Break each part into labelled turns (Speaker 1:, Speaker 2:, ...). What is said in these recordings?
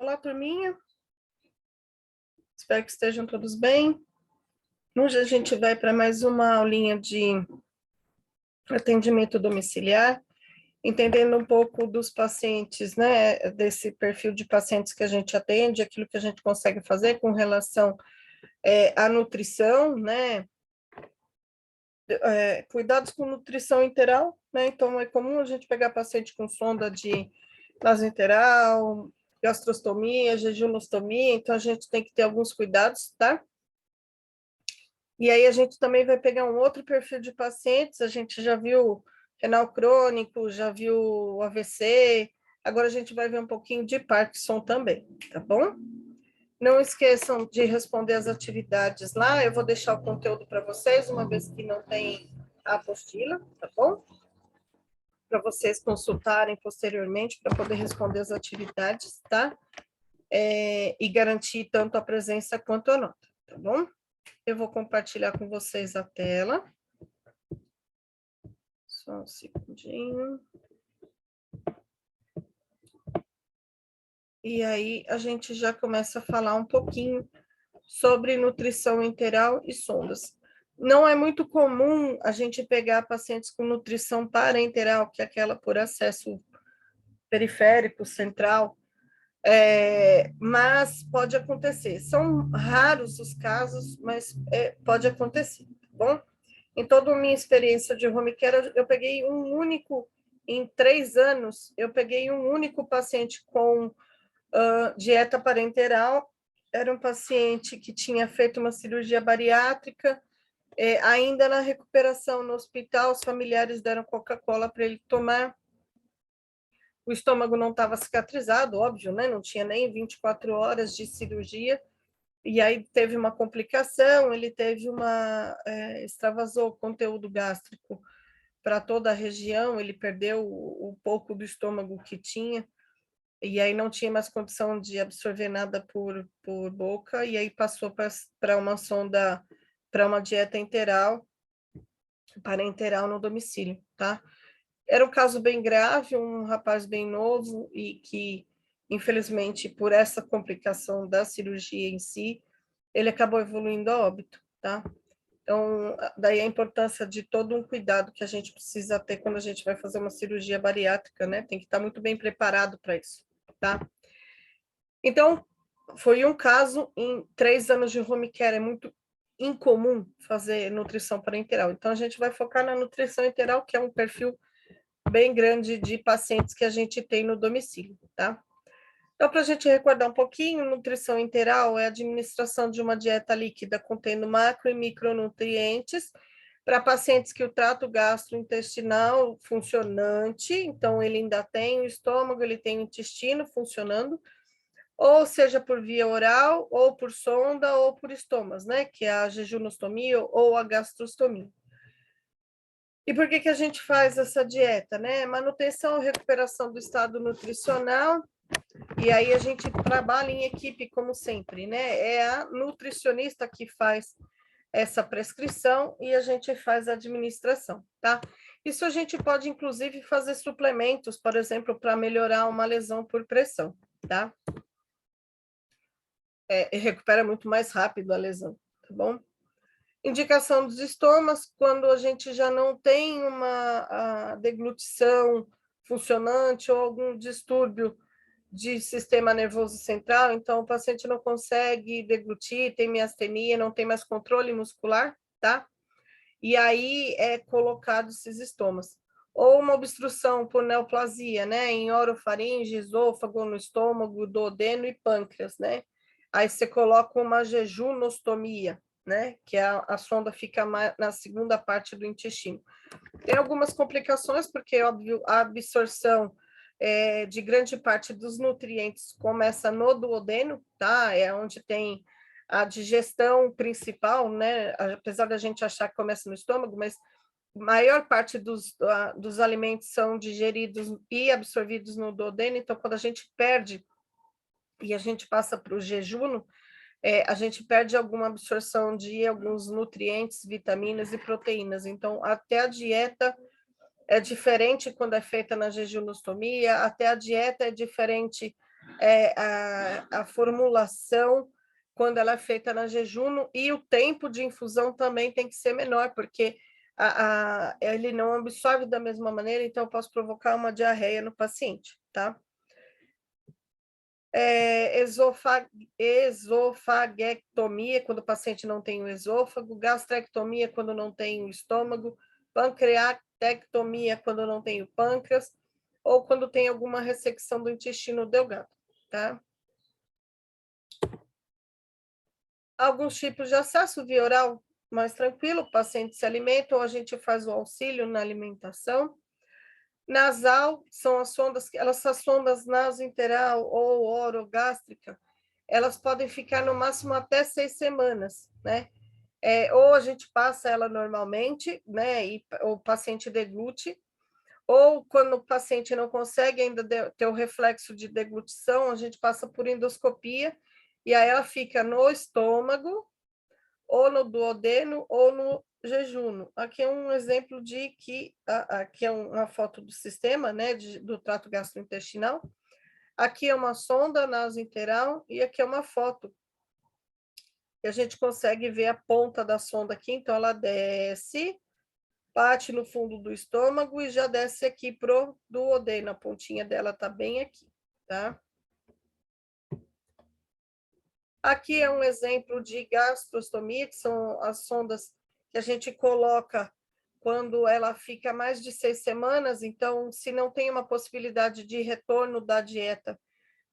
Speaker 1: Olá, turminha. Espero que estejam todos bem. Hoje a gente vai para mais uma aulinha de atendimento domiciliar, entendendo um pouco dos pacientes, né, desse perfil de pacientes que a gente atende, aquilo que a gente consegue fazer com relação à nutrição, né, cuidados com nutrição enteral, né, então é comum a gente pegar paciente com sonda de nasoenteral, gastrostomia, jejunostomia, então a gente tem que ter alguns cuidados, tá? E aí a gente também vai pegar um outro perfil de pacientes, a gente já viu renal crônico, já viu AVC, agora a gente vai ver um pouquinho de Parkinson também, tá bom? Não esqueçam de responder as atividades lá, eu vou deixar o conteúdo para vocês, uma vez que não tem a apostila, tá bom? Para vocês consultarem posteriormente, para poder responder as atividades, tá? E garantir tanto a presença quanto a nota, tá bom? Eu vou compartilhar com vocês a tela. Só um segundinho. E aí a gente já começa a falar um pouquinho sobre nutrição enteral e sondas. Não é muito comum a gente pegar pacientes com nutrição parenteral, que é aquela por acesso periférico, central, mas pode acontecer. São raros os casos, mas pode acontecer, tá bom? Em toda a minha experiência de home care, eu peguei em 3 anos, eu peguei um único paciente com dieta parenteral. Era um paciente que tinha feito uma cirurgia bariátrica, ainda na recuperação no hospital, os familiares deram Coca-Cola para ele tomar. O estômago não estava cicatrizado, óbvio, né? Não tinha nem 24 horas de cirurgia. E aí teve uma complicação, ele teve extravasou o conteúdo gástrico para toda a região, ele perdeu o pouco do estômago que tinha, e aí não tinha mais condição de absorver nada por boca, e aí passou para uma sonda, para uma dieta enteral, parenteral no domicílio, tá? Era um caso bem grave, um rapaz bem novo, e que, infelizmente, por essa complicação da cirurgia em si, ele acabou evoluindo a óbito, tá? Então, daí a importância de todo um cuidado que a gente precisa ter quando a gente vai fazer uma cirurgia bariátrica, né? Tem que estar muito bem preparado para isso, tá? Então, foi um caso em 3 anos de home care, é muito incomum fazer nutrição parenteral. Então, a gente vai focar na nutrição enteral, que é um perfil bem grande de pacientes que a gente tem no domicílio, tá? Então, para a gente recordar um pouquinho, nutrição enteral é a administração de uma dieta líquida contendo macro e micronutrientes para pacientes que o trato gastrointestinal funcionante, então ele ainda tem o estômago, ele tem o intestino funcionando, ou seja por via oral, ou por sonda, ou por estomas, né? Que é a jejunostomia ou a gastrostomia. E por que a gente faz essa dieta, né? Manutenção e recuperação do estado nutricional. E aí a gente trabalha em equipe, como sempre, né? É a nutricionista que faz essa prescrição e a gente faz a administração, tá? Isso a gente pode, inclusive, fazer suplementos, por exemplo, para melhorar uma lesão por pressão, tá? Recupera muito mais rápido a lesão, tá bom? Indicação dos estomas, quando a gente já não tem a deglutição funcionante ou algum distúrbio de sistema nervoso central, então o paciente não consegue deglutir, tem miastenia, não tem mais controle muscular, tá? E aí é colocado esses estomas. Ou uma obstrução por neoplasia, né? Em orofaringe, esôfago, no estômago, duodeno e pâncreas, né? Aí você coloca uma jejunostomia, né? Que a sonda fica na segunda parte do intestino. Tem algumas complicações, porque, óbvio, a absorção de grande parte dos nutrientes começa no duodeno, tá? É onde tem a digestão principal, né? Apesar da gente achar que começa no estômago, mas maior parte dos alimentos são digeridos e absorvidos no duodeno, então quando a gente perde e a gente passa para o jejum, a gente perde alguma absorção de alguns nutrientes, vitaminas e proteínas. Então, até a dieta é diferente quando é feita na jejunostomia, até a dieta é diferente a formulação quando ela é feita na jejum, e o tempo de infusão também tem que ser menor, porque ele não absorve da mesma maneira, então eu posso provocar uma diarreia no paciente, tá? Esofagectomia, quando o paciente não tem o esôfago, gastrectomia, quando não tem o estômago, pancreatectomia, quando não tem o pâncreas, ou quando tem alguma ressecção do intestino delgado, tá? Alguns tipos de acesso via oral, mais tranquilo, o paciente se alimenta ou a gente faz o auxílio na alimentação. Nasal são as sondas, essas sondas nasointeral ou orogástrica, elas podem ficar no máximo até 6 semanas, né? Ou a gente passa ela normalmente, né? E o paciente deglute, ou quando o paciente não consegue ainda ter o reflexo de deglutição, a gente passa por endoscopia, e aí ela fica no estômago, ou no duodeno, ou no jejum. Aqui é um exemplo de que, aqui é uma foto do sistema, né, do trato gastrointestinal. Aqui é uma sonda nasointeral e aqui é uma foto. E a gente consegue ver a ponta da sonda aqui, então ela desce, bate no fundo do estômago e já desce aqui pro duodeno, a pontinha dela tá bem aqui, tá? Aqui é um exemplo de gastrostomia, que são as sondas que a gente coloca quando ela fica mais de 6 semanas. Então, se não tem uma possibilidade de retorno da dieta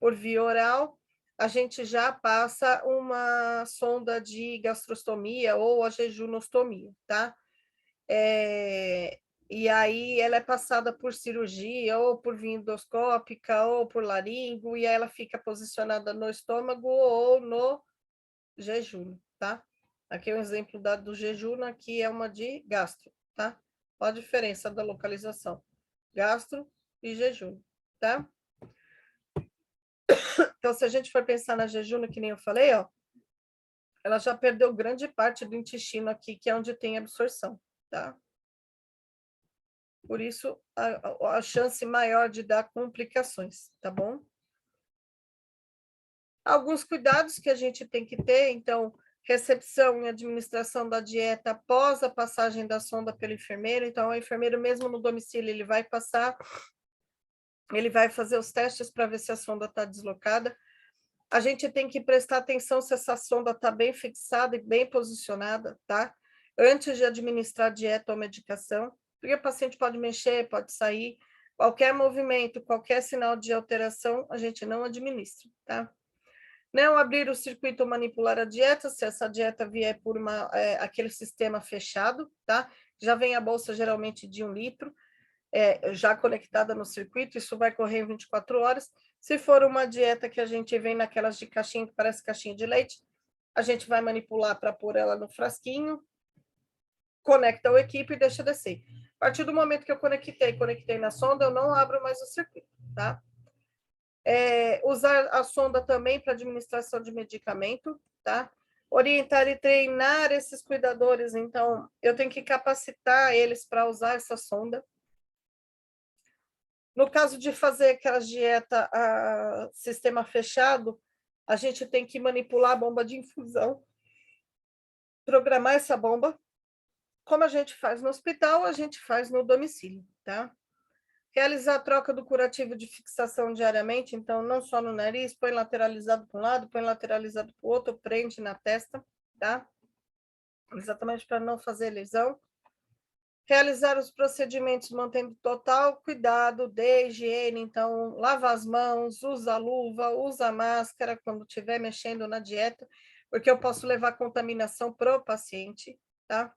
Speaker 1: por via oral, a gente já passa uma sonda de gastrostomia ou a jejunostomia, tá? E aí ela é passada por cirurgia, ou por via endoscópica, ou por laringo, e aí ela fica posicionada no estômago ou no jejum, tá? Aqui é um exemplo do jejum, aqui é uma de gastro, tá? Olha a diferença da localização. Gastro e jejum, tá? Então, se a gente for pensar na jejum, que nem eu falei, ó, ela já perdeu grande parte do intestino aqui, que é onde tem absorção, tá? Por isso, a chance maior de dar complicações, tá bom? Alguns cuidados que a gente tem que ter, então, recepção e administração da dieta após a passagem da sonda pelo enfermeiro. Então, o enfermeiro, mesmo no domicílio, ele vai passar, ele vai fazer os testes para ver se a sonda está deslocada. A gente tem que prestar atenção se essa sonda está bem fixada e bem posicionada, tá? Antes de administrar dieta ou medicação, porque o paciente pode mexer, pode sair, qualquer movimento, qualquer sinal de alteração, a gente não administra, tá? Não abrir o circuito ou manipular a dieta, se essa dieta vier por aquele sistema fechado, tá? Já vem a bolsa geralmente de 1 litro, já conectada no circuito, isso vai correr em 24 horas. Se for uma dieta que a gente vem naquelas de caixinha, que parece caixinha de leite, a gente vai manipular para pôr ela no frasquinho, conecta o equipe e deixa descer. A partir do momento que eu conectei na sonda, eu não abro mais o circuito, tá? Usar a sonda também para administração de medicamento, tá? Orientar e treinar esses cuidadores, então, eu tenho que capacitar eles para usar essa sonda. No caso de fazer aquela dieta a sistema fechado, a gente tem que manipular a bomba de infusão, programar essa bomba. Como a gente faz no hospital, a gente faz no domicílio, tá? Realizar a troca do curativo de fixação diariamente, então, não só no nariz, põe lateralizado para um lado, põe lateralizado para o outro, prende na testa, tá? Exatamente para não fazer lesão. Realizar os procedimentos mantendo total cuidado de higiene, então, lava as mãos, usa luva, usa máscara quando estiver mexendo na dieta, porque eu posso levar contaminação para o paciente, tá?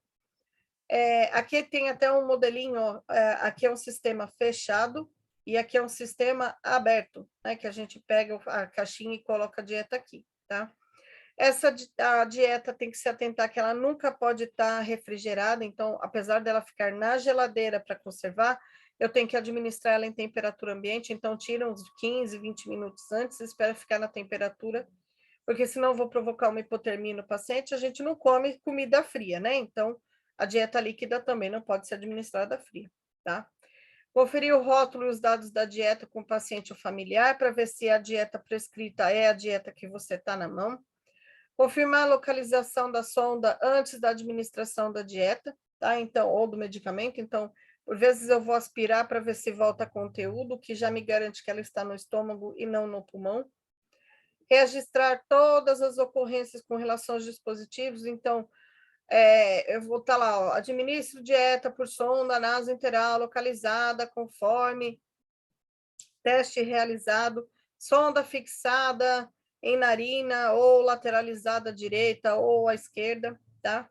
Speaker 1: Aqui tem até um modelinho, ó, aqui é um sistema fechado e aqui é um sistema aberto, né? Que a gente pega a caixinha e coloca a dieta aqui, tá? A dieta tem que se atentar que ela nunca pode estar refrigerada, então, apesar dela ficar na geladeira para conservar, eu tenho que administrar ela em temperatura ambiente, então tira uns 15, 20 minutos antes, espera ficar na temperatura, porque senão eu vou provocar uma hipotermia no paciente, a gente não come comida fria, né? Então, a dieta líquida também não pode ser administrada fria, tá? Conferir o rótulo e os dados da dieta com o paciente ou familiar para ver se a dieta prescrita é a dieta que você está na mão. Confirmar a localização da sonda antes da administração da dieta, tá? Então, ou do medicamento. Então, por vezes eu vou aspirar para ver se volta conteúdo, que já me garante que ela está no estômago e não no pulmão. Registrar todas as ocorrências com relação aos dispositivos. Então, eu vou estar lá, ó, administro dieta por sonda nasointeral localizada conforme teste realizado, sonda fixada em narina ou lateralizada à direita ou à esquerda, tá?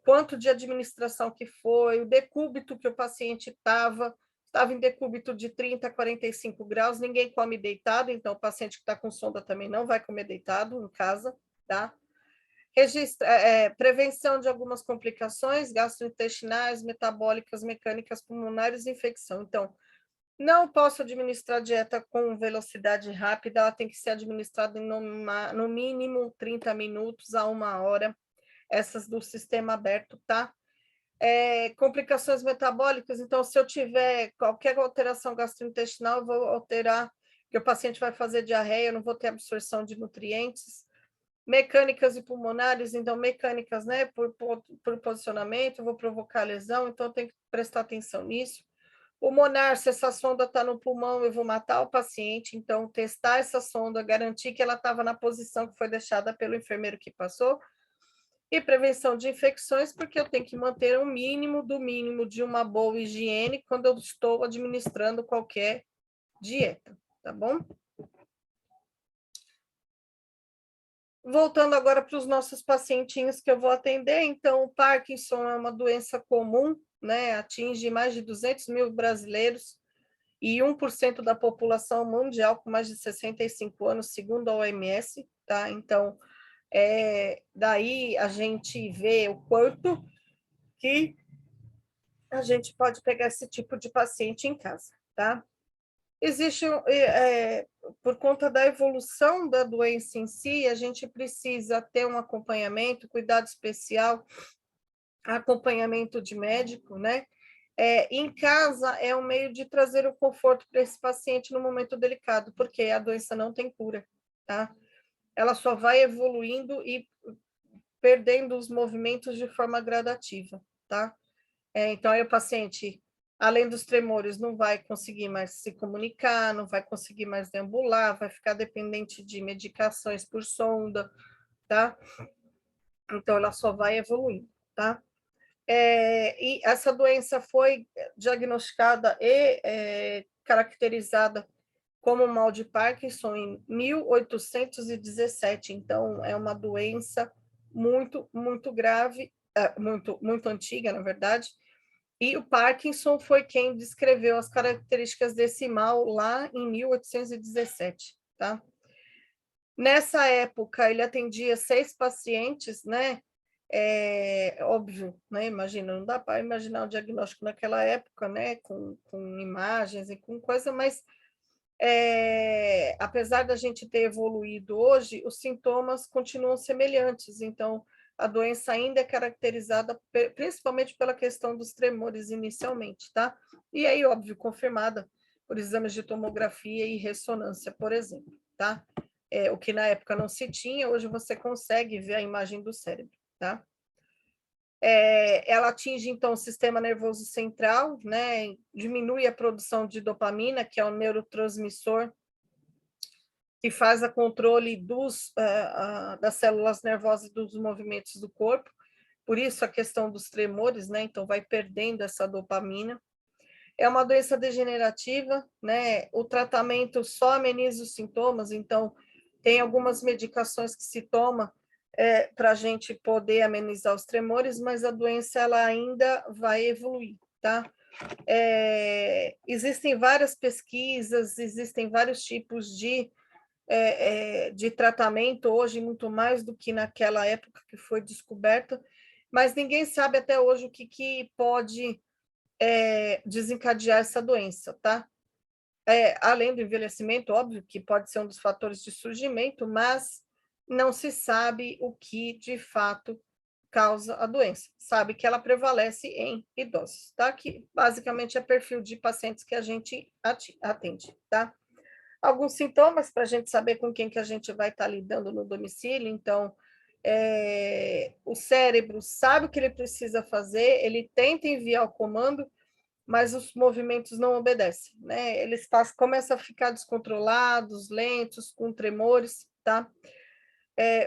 Speaker 1: Quanto de administração que foi, o decúbito que o paciente estava em decúbito de 30 a 45 graus, ninguém come deitado, então o paciente que está com sonda também não vai comer deitado em casa, tá? Prevenção de algumas complicações gastrointestinais, metabólicas, mecânicas, pulmonares e infecção. Então, não posso administrar dieta com velocidade rápida, ela tem que ser administrada no mínimo 30 minutos a 1 hora, essas do sistema aberto, tá? Complicações metabólicas, então, se eu tiver qualquer alteração gastrointestinal, eu vou alterar, que o paciente vai fazer diarreia, eu não vou ter absorção de nutrientes. Mecânicas e pulmonares, então, mecânicas, né, por posicionamento, eu vou provocar lesão, então, eu tenho que prestar atenção nisso. Pulmonar, se essa sonda está no pulmão, eu vou matar o paciente, então, testar essa sonda, garantir que ela estava na posição que foi deixada pelo enfermeiro que passou, e prevenção de infecções, porque eu tenho que manter um mínimo do mínimo de uma boa higiene quando eu estou administrando qualquer dieta, tá bom? Voltando agora para os nossos pacientinhos que eu vou atender, então, o Parkinson é uma doença comum, né? Atinge mais de 200 mil brasileiros e 1% da população mundial com mais de 65 anos, segundo a OMS, tá? Então, daí a gente vê o quanto que a gente pode pegar esse tipo de paciente em casa, tá? Existe, por conta da evolução da doença em si, a gente precisa ter um acompanhamento, cuidado especial, acompanhamento de médico, né? Em casa é um meio de trazer o conforto para esse paciente no momento delicado, porque a doença não tem cura, tá? Ela só vai evoluindo e perdendo os movimentos de forma gradativa, tá? Então, aí o paciente, além dos tremores, não vai conseguir mais se comunicar, não vai conseguir mais deambular, vai ficar dependente de medicações por sonda, tá? Então, ela só vai evoluindo, tá? E essa doença foi diagnosticada e caracterizada como mal de Parkinson em 1817, então é uma doença muito, muito grave, muito, muito antiga, na verdade, e o Parkinson foi quem descreveu as características desse mal lá em 1817, tá? Nessa época, ele atendia 6 pacientes, né? Óbvio, né? Imagina, não dá para imaginar o diagnóstico naquela época, né? Com imagens e com coisa, mas apesar da gente ter evoluído hoje, os sintomas continuam semelhantes, então a doença ainda é caracterizada principalmente pela questão dos tremores inicialmente, tá? E aí, óbvio, confirmada por exames de tomografia e ressonância, por exemplo, tá? O que na época não se tinha, hoje você consegue ver a imagem do cérebro, tá? Ela atinge, então, o sistema nervoso central, né? Diminui a produção de dopamina, que é o neurotransmissor que faz a controle das células nervosas e dos movimentos do corpo, por isso a questão dos tremores, né? Então, vai perdendo essa dopamina. É uma doença degenerativa, né? O tratamento só ameniza os sintomas, então, tem algumas medicações que se toma para a gente poder amenizar os tremores, mas a doença ela ainda vai evoluir, tá? Existem várias pesquisas, existem vários tipos de tratamento hoje, muito mais do que naquela época que foi descoberta, mas ninguém sabe até hoje o que pode desencadear essa doença, tá? Além do envelhecimento, óbvio que pode ser um dos fatores de surgimento, mas não se sabe o que de fato causa a doença. Sabe que ela prevalece em idosos, tá? Que basicamente é perfil de pacientes que a gente atende, tá? Alguns sintomas para a gente saber com quem que a gente vai estar lidando no domicílio. Então, o cérebro sabe o que ele precisa fazer, ele tenta enviar o comando, mas os movimentos não obedecem, né? Eles começam a ficar descontrolados, lentos, com tremores, tá?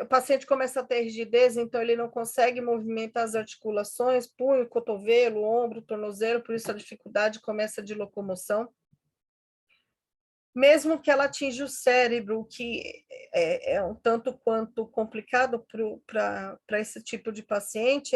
Speaker 1: O paciente começa a ter rigidez, então ele não consegue movimentar as articulações, punho, cotovelo, ombro, tornozelo, por isso a dificuldade começa de locomoção. Mesmo que ela atinja o cérebro, o que é um tanto quanto complicado para esse tipo de paciente,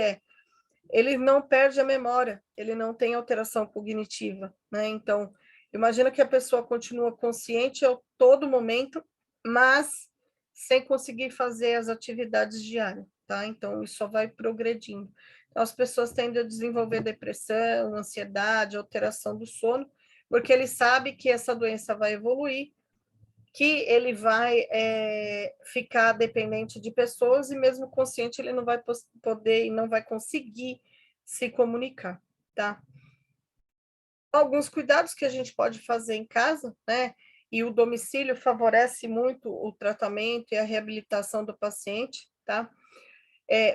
Speaker 1: ele não perde a memória, ele não tem alteração cognitiva, né? Então, imagina que a pessoa continua consciente a todo momento, mas sem conseguir fazer as atividades diárias, tá? Então, isso só vai progredindo. Então, as pessoas tendem a desenvolver depressão, ansiedade, alteração do sono, porque ele sabe que essa doença vai evoluir, que ele vai ficar dependente de pessoas e mesmo consciente ele não vai poder e não vai conseguir se comunicar, tá? Alguns cuidados que a gente pode fazer em casa, né? E o domicílio favorece muito o tratamento e a reabilitação do paciente, tá?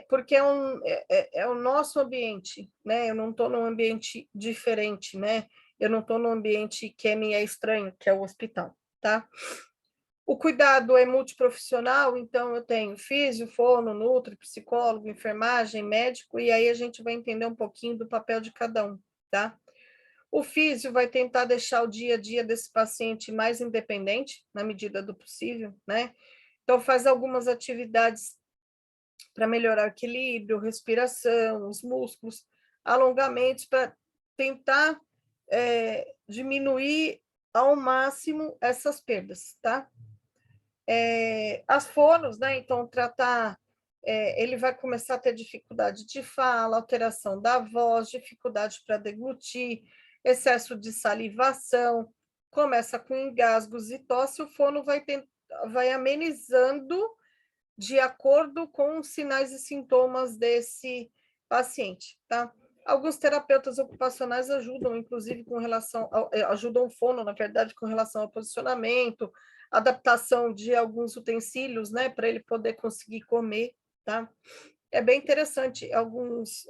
Speaker 1: Porque é o nosso ambiente, né? Eu não estou num ambiente diferente, né? Eu não estou num ambiente que me é estranho, que é o hospital, tá? O cuidado é multiprofissional, então eu tenho físio, fono, nutri, psicólogo, enfermagem, médico, e aí a gente vai entender um pouquinho do papel de cada um, tá? O físio vai tentar deixar o dia a dia desse paciente mais independente, na medida do possível, né? Então, faz algumas atividades para melhorar o equilíbrio, respiração, os músculos, alongamentos, para tentar diminuir ao máximo essas perdas, tá? As fonos, né? Então, tratar, ele vai começar a ter dificuldade de fala, alteração da voz, dificuldade para deglutir, excesso de salivação, começa com engasgos e tosse, o fono vai amenizando de acordo com os sinais e sintomas desse paciente, tá? Alguns terapeutas ocupacionais ajudam, inclusive, ajudam o fono, na verdade, com relação ao posicionamento, adaptação de alguns utensílios, né, para ele poder conseguir comer, tá? É bem interessante algumas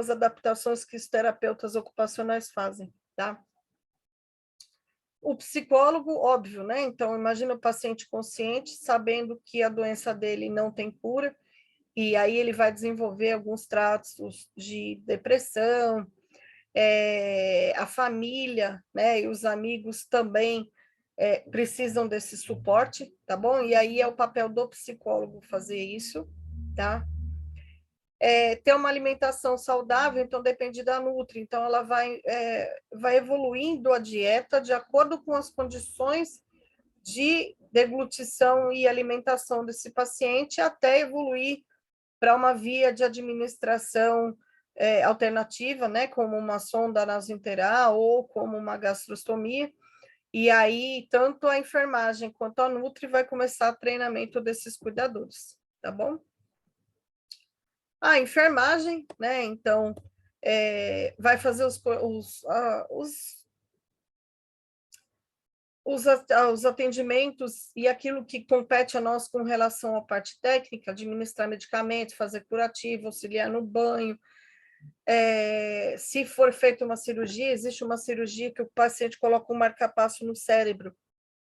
Speaker 1: adaptações que os terapeutas ocupacionais fazem, tá? O psicólogo, óbvio, né? Então, imagina o paciente consciente, sabendo que a doença dele não tem cura, e aí ele vai desenvolver alguns traços de depressão, a família, né, e os amigos também precisam desse suporte, tá bom? E aí é o papel do psicólogo fazer isso, tá? Ter uma alimentação saudável, então depende da nutri, então ela vai evoluindo a dieta de acordo com as condições de deglutição e alimentação desse paciente, até evoluir para uma via de administração alternativa, né, como uma sonda nasointeral ou como uma gastrostomia, e aí tanto a enfermagem quanto a nutri vai começar o treinamento desses cuidadores, tá bom? A enfermagem, né, então, vai fazer os atendimentos e aquilo que compete a nós com relação à parte técnica, administrar medicamentos, fazer curativo, auxiliar no banho. Se for feita uma cirurgia, existe uma cirurgia que o paciente coloca um marca-passo no cérebro,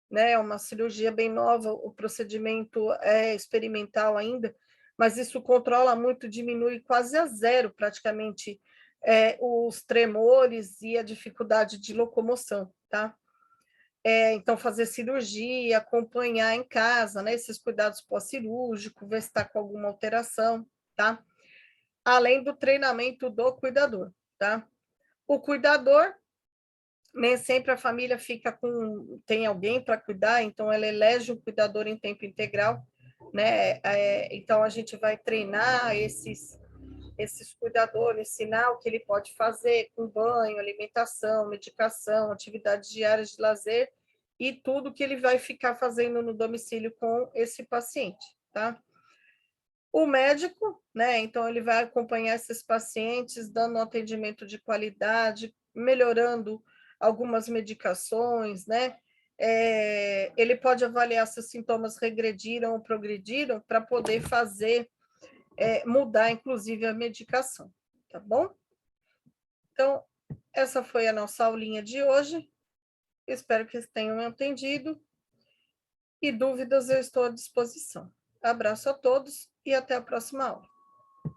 Speaker 1: né? É uma cirurgia bem nova, o procedimento é experimental ainda, mas isso controla muito, diminui quase a zero, praticamente, os tremores e a dificuldade de locomoção, tá? Então, fazer cirurgia, acompanhar em casa, né, esses cuidados pós-cirúrgicos, ver se está com alguma alteração, tá? Além do treinamento do cuidador, tá? O cuidador, nem sempre a família tem alguém para cuidar, então ela elege um cuidador em tempo integral, né? Então, a gente vai treinar esses cuidadores, ensinar o que ele pode fazer com banho, alimentação, medicação, atividades diárias de lazer e tudo que ele vai ficar fazendo no domicílio com esse paciente, tá? O médico, né? Então, ele vai acompanhar esses pacientes, dando um atendimento de qualidade, melhorando algumas medicações, né? Ele pode avaliar se os sintomas regrediram ou progrediram para poder fazer, mudar, inclusive, a medicação, tá bom? Então, essa foi a nossa aulinha de hoje. Espero que tenham entendido. E dúvidas eu estou à disposição. Abraço a todos e até a próxima aula.